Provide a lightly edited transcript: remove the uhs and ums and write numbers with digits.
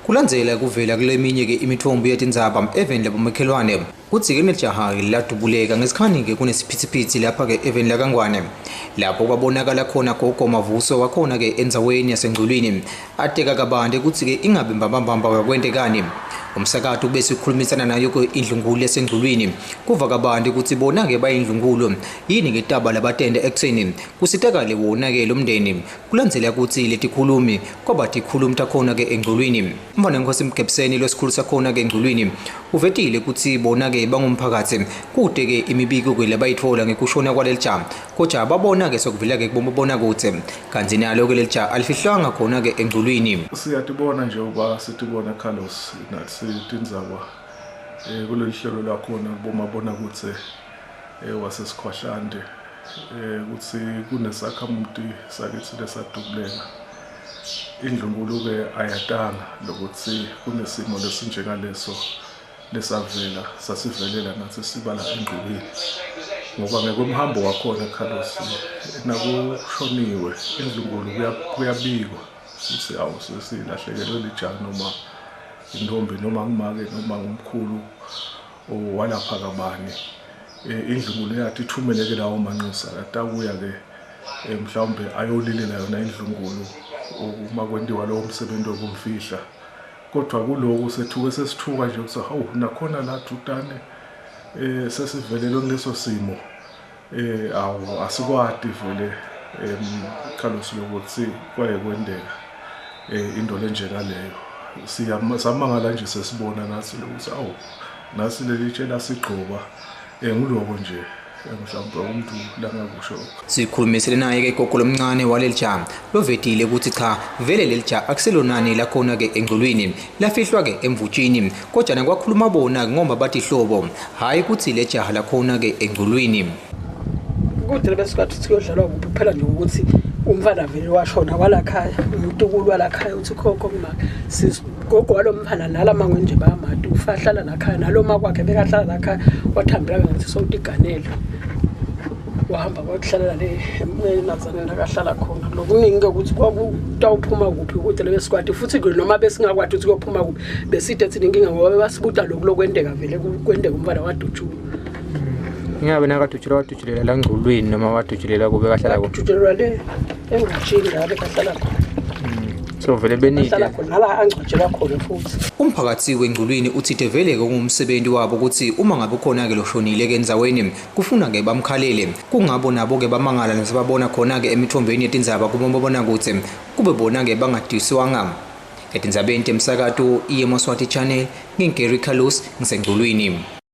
Kulandzela kuvela kuleminye ke imithombo yetindzaba even labomakhelwane kutsi ke nejaha ladubuleka ngesikhani ke kunesiphithiphithi lapha ke even laKangwane lapho kwabonakala khona gogo Mavuso wakhona ke endzaweni yaseNgculwini ateka kabande kutsi ke ingabe mbambamba kwakwentekani umsakato bese ukhulumisana nayo ke indlungulu yaseNgculwini kuva kabande kutsi bona ke bayindlungulu yini ke taba labatende ekseni kusitakale wona ke lomndeni kulandzela kutsi letikhulumi kwabathi khuluma takhona ke eNgculwini mfana Nkosi Mgebseni losikhulu sakhona ke eNgculwini uvetile kutsi bona ke bangumphakathi kude ke imibiko ke labayithola ngekushona kwalelija kodwa babona ke sokuvela ke kubona kutse kanzi nalo ke lelija alifihlanga khona ke eNgculwini siyatibona nje uba sitibona Carlos nathi tindzaba kuleli hlelo lakhona bomabona kutse wasesikhwahlande kutsi kunesakhamuti sakithi lesadubuleka indlungulu ke ayatanga lokuthi kunesimo lesinjengaleso lesavela sasivelela nathi sibala eNgculwini ngoba ngekomhambo wakhona Carlos nakushoniwe indlungulu kuyabikwa ukuthi awusesilahlekelwe lijana noma intombi noma ngumake noma ngumkhulu owalapha kabani indlungulu yathi ithumeleke lawo manxusa atakuya ke mhlawumbe ayolilela yona indlungulu uma kwendiwa lo umsebenzi wokumfihla kodwa kuloko sethuke sesithuka nje ukuthi hawu nakhona la Dutane sesivelelwe kuleso simo awu asikwadi vele Carlos lokuthi kwaye kwendeka into lenjengaleyo samangala nje sesibona nathi lokuthi awu nasi leli tshela sigqoba nguloko nje mhlawumbe umuntu langakusho sikhulumisele naye ke gogo lomncane walelija lovetile ukuthi cha vele lelija akuselonani lakhona ke eNgculwini lafihlwa ke emvutshini kodwa nakwakhuluma bona ngoba bathi hlobo hayi ukuthi lejaha lakhona ke eNgculwini kude besikhathi siyodlalwa kuphela nje ukuthi umfana vele washona kwalakhaya umuntu walakhaya uthi khokho kuma sigogo walomphana nalama nje bayamadu ufahlala lakhaya naloma kwakhe bekahlala lakhaya wathambela ngathi sowutiganelo wahamba kwakuhlalela le emnazaneni akahlala khona lokuningi ukuthi kwakutawuphuma kuphi ukuthi lebesikwathi futhi noma besingakwathi ukuthi kuyophuma kuphi beside thina inkinga ngoba basibuta lokwendeka vele kwendeka umfana wadutshula ingabe nakadutshulela la eNgculwini noma wadutshulela kube kahlala kuphi dutshulela le emvutshini la bekahlala khona so vele benike nala angcwatshela khona futhi umphakathi weNgculwini uthi vele kungumsebenzi wabo ukuthi uma ngabe khona ke loshonile ke endzaweni kufuna ke bamkhalele kungabo nabo ke bamangala nasebabona khona ke emithombeni yetindzaba kubona kutse kube bona ke bangadiswanga etindzabeni temsakato iyeMswati Channel ngingeri Carlos ngiseNgculwini.